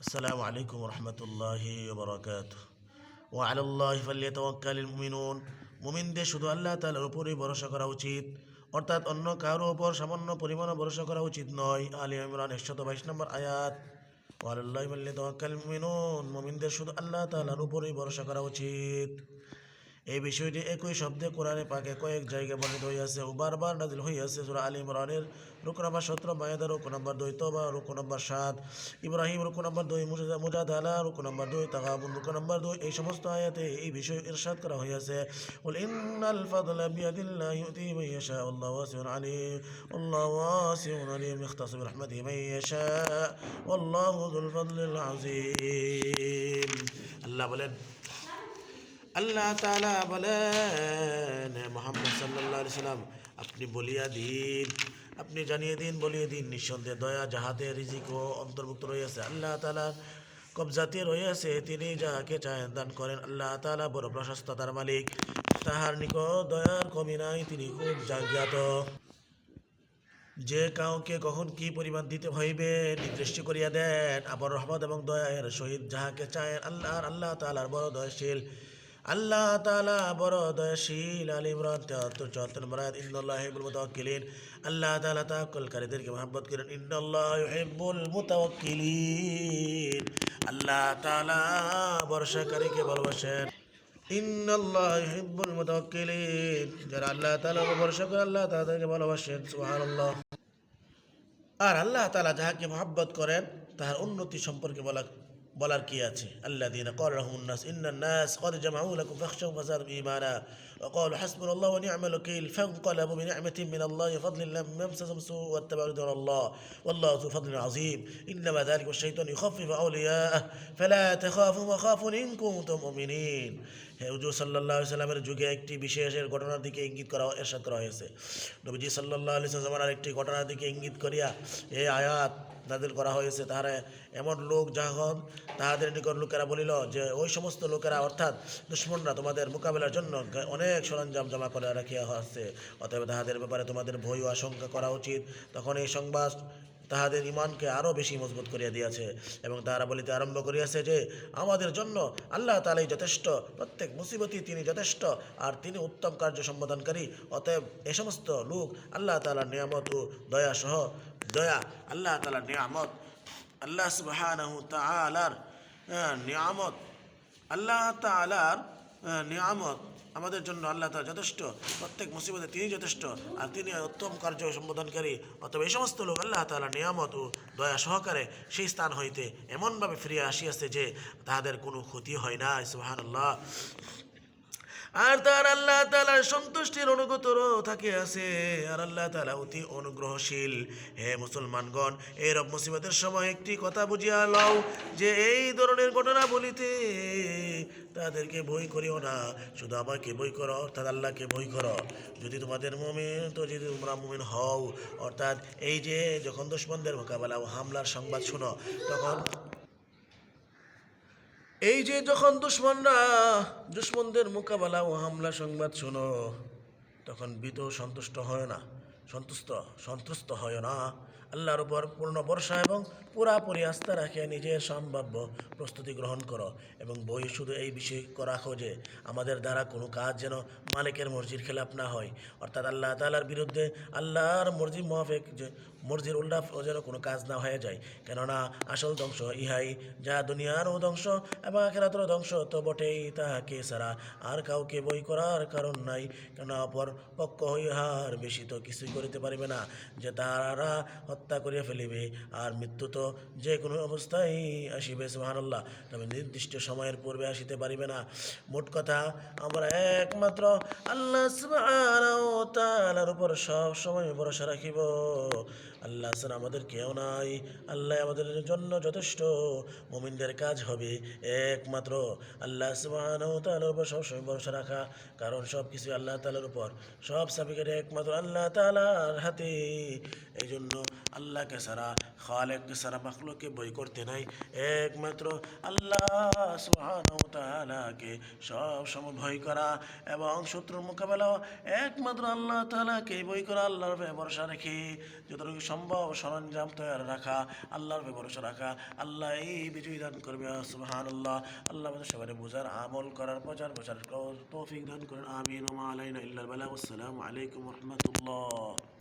আসসালামু আলাইকুম রহমতুল্লাহি ওবরাকাতুহ। ওয়া আলাল্লাহি ফালিয়াতাওয়াক্কালিল মুমিনুন। মুমিনদের শুধু আল্লাহ তাআলার উপরেই ভরসা করা উচিত, অর্থাৎ অন্য কারো উপর সামান্য পরিমাণও ভরসা করা উচিত নয়। আলে ইমরান 122 নম্বর আয়াত। ওয়া আলাল্লাহি ফালিয়াতাওয়াক্কালিল মুমিনুন, মুমিনদের শুধু আল্লাহ তাআলার উপরেই ভরসা করা উচিত। এই বিষয়টি একই শব্দে কোরআনে পাকে কয়েক জায়গায় বর্ণিত হইয়াছে ও বারবার নাজিল হইয়াছে। সূরা আলে ইমরানের রুকু নম্বর 17, মায়েদা রুকু নম্বর 2, তওবা রুকু নম্বর 7, ইব্রাহিম রুকু নম্বর 2, মুজাদালা রুকু নম্বর 2, তাগাবুন রুকু নম্বর 2, এই সমস্ত আয়াতে এই বিষয় ইরশাদ করা হইয়াছে। কুল ইন্নাল ফাদলা বিয়াদিল্লাহি ইউতিহি মান ইয়াশা আল্লাহু ওয়াসিউন আলিম, আল্লাহু ওয়াসিউন আলিম ইখতাসু বিরহমাতিহি মান ইয়াশা ওয়াল্লাহু যুল ফাদলিল আযীম। আল্লাহ বলেন, আল্লাহ তাআলা বলেন, মুহাম্মদ সাল্লাল্লাহু আলাইহি সাল্লাম আপনি বলিয়া দিন, আপনি জানিয়ে দিন, বলিয়ে দিন, নিঃসন্দেহে দয়া যাহাতে রিজিকও অন্তর্ভুক্ত রয়েছে আল্লাহ তাআলার কবজাতে রয়েছে, তিনি যাহাকে চাহেন দান করেন। আল্লাহ তাআলা বড় প্রশস্ততার মালিক, তাহার নিকট দয়ার কমি নাই, তিনি খুব জ্ঞাত। যে কাউকে কখন কি পরিমাণ দিতে হইবে নির্দিষ্ট করিয়া দেন, আবার রহমত এবং দয়ার সহিত যাহাকে চায়েন। আল্লাহ তাআলার বড় দয়াশীল, আল্লাহ তাআলা বড় দয়াশীল। আলে ইমরান 73 নম্বর আয়াত। ইন্নাল্লাহা ইউহিব্বুল মুতাওয়াক্কিলিন, আল্লাহ তাআলা তাওয়াক্কুলকারীদেরকে মহব্বত করেন। ইন্নাল্লাহা ইউহিব্বুল মুতাওয়াক্কিলিন, আল্লাহ তাআলা ভরসাকারীকে ভালোবাসেন। ইন্নাল্লাহা ইউহিব্বুল মুতাওয়াক্কিলিন, যারা আল্লাহ তাআলার উপর ভরসা করে আল্লাহ তাদেরকে ভালোবাসেন। সুবহানাল্লাহ। আর আল্লাহ তাআলা যাহাকে মহব্বত করেন তাহার উন্নতি সম্পর্কে বলার কি আছে? আল্লাযীনা ক্বালা লাহুমুন নাস ইন্নান নাস ক্বাদ জামাউ লাকুম ফাখশাউহুম ফাযাদুহুম ঈমানা ওয়া ক্বালু হাসবুনাল্লাহু ওয়া নি'মাল ওয়াকিল ফানকালাবু বিনি'মাতিন মিনাল্লাহি ওয়া ফাদলিন লাম ইয়ামসাসহুম সূ'উন ওয়াত্তাবা'উ রিদওয়ানাল্লাহ ওয়াল্লাহু যু ফাদলিন আযীম ইন্নামা যালিকা আশ-শাইতানু ইউখাফফিফু আওলিয়া'াহু ফালা তাখাফু ওয়া খাফুন ইন কুনতুম মুমিনিন। হুজুর সাল্লাল্লাহু আলাইহি সাল্লামের যুগে একটি বিশেষের ঘটনার দিকে ইঙ্গিত করা ইরশাদ করা হয়েছে। নবীজি সাল্লাল্লাহু আলাইহি ওয়াসাল্লামের একটি ঘটনার দিকে ইঙ্গিত করিয়া এই আয়াত নাযিল করা হয়েছে। তাহারা এমন লোক যখন তাহাদের নিকট লোকেরা বলিল যে ওই সমস্ত লোকেরা অর্থাৎ দুশমনরা তোমাদের মোকাবিলার জন্য অনেক সরঞ্জাম জমা করে রাখিয়া আছে, অতএব তাহাদের ব্যাপারে তোমাদের ভয় ও আশঙ্কা করা উচিত। তখন এই সংবাদ তাহাদের ইমানকে আরও বেশি মজবুত করিয়া দিয়াছে এবং তাহারা বলিতে আরম্ভ করিয়াছে যে আমাদের জন্য আল্লাহ তাআলাই যথেষ্ট, প্রত্যেক মুসিবতই তিনি যথেষ্ট, আর তিনি উত্তম কার্য সম্পাদনকারী। অতএব এ সমস্ত লোক আল্লাহ তাআলার নিয়ামত ও দয়া আল্লাহ তাআলার নিয়ামত, আল্লাহ সুবহানাহু তাআলার নিয়ামত, আল্লাহ তাআলার নিয়ামত আমাদের জন্য আল্লাহ তাআলা যথেষ্ট, প্রত্যেক মুসিবতে তিনি যথেষ্ট, আর তিনি উত্তম কার্য সম্বোধনকারী। অতএব এই সমস্ত লোক আল্লাহ তাআলার নিয়ামত ও দয়া সহকারে সেই স্থান হইতে এমনভাবে ফিরিয়া আসিয়াছে যে তাহাদের কোনো ক্ষতি হয় না। সুবহানাল্লাহ। আর তার আল্লাহ তাআলার সন্তুষ্টির অনুগতর থাকে আছে, আর আল্লাহ তাআলা অতি অনুগ্রহশীল। হে মুসলমানগণ, এই রব মুসিবতের সময় একটি কথা বুঝিয়া লও যে এই ধরনের ঘটনা বলিতে তাদেরকে ভয় করিও না, শুধু আমাকে ভয় করো, অর্থাৎ আল্লাহকে ভয় করো। যদি তোমাদের মুমিন, তো যদি তোমরা মুমিন হও, অর্থাৎ এই যে যখন দুশমনদের মোকাবেলা ও হামলার সংবাদ শুনো, তখন এই যে যখন দুশমনদের মোকাবেলা ও হামলা সংবাদ শোনো, তখন ভীত সন্তুষ্ট হয় না। আল্লাহর উপর পূর্ণ ভরসা এবং পুরাপুরি আস্থা রাখে নিজের সম্ভাব্য প্রস্তুতি গ্রহণ করো এবং বই শুধু এই বিষয় রাখো যে আমাদের দ্বারা কোনো কাজ যেন মালিকের মর্জির খেলাপ না হয়, অর্থাৎ আল্লাহ তাআলার বিরুদ্ধে আল্লাহর মর্জি মোয়াফেক যে মর্জির উল্টা যেন কোনো কাজ না হয়ে যায়। কেননা আসল ধ্বংস ইহাই, যা দুনিয়ারও ধ্বংস এবং আখিরাতেরও ধ্বংস তো বটেই, তাহাকে ছাড়া আর কাউকে বই করার কারণ নাই। কেন অপর পক্ষ ইহার বেশি তো কিছুই করিতে পারিবে না, যে তাহারা হত্যা করিয়া ফেলিবে, আর মৃত্যু তো যে কোনো অবস্থায় আসিবে। সুবহানাল্লাহ। তবে নির্দিষ্ট সময়ের পূর্বে আসিতে পারিবে না। মোট কথা, আমরা একমাত্র আল্লাহ সুবহানাহু ওয়া তাআলার উপর সব সময় ভরসা রাখিব। আল্লাহ ছাড়া আমাদের কেউ নাই, আল্লাহ আমাদের জন্য যথেষ্ট। মুমিনদের কাজ হবে একমাত্র আল্লাহ সুবহানাহু ওয়া তাআলার উপর সবসময় ভরসা রাখা, কারণ সব কিছু আল্লাহ তাআলার উপর, সব সাবিকারে একমাত্র আল্লাহ তাআলার হাতে। এই জন্য আল্লাহকে ছাড়া, খালেককে ছাড়া মাখলুককে বই করতে নাই, একমাত্র আল্লাহ সুবহানাহু ওয়া তাআলাকে সব সময় ভয় করা এবং শত্রুর মোকাবেলা একমাত্র আল্লাহ তাআলাকে বই করা, আল্লাহর উপর ভরসা রেখে যতটুকু সম্ভব সরঞ্জাম তৈরি রাখা, আল্লাহর উপর ভরসা রাখা। আল্লাহ এই বিজয়ী দান করবে সুবহানাল্লাহ। আল্লাহ আমাদের সবাই বোঝার, আমল করার, প্রচার প্রসার তৌফিক দান করেন। আমিন। ওয়া মা আলাইনা ইল্লাল বালাগ। আসসালামু আলাইকুম ওয়া রাহমাতুল্লাহ।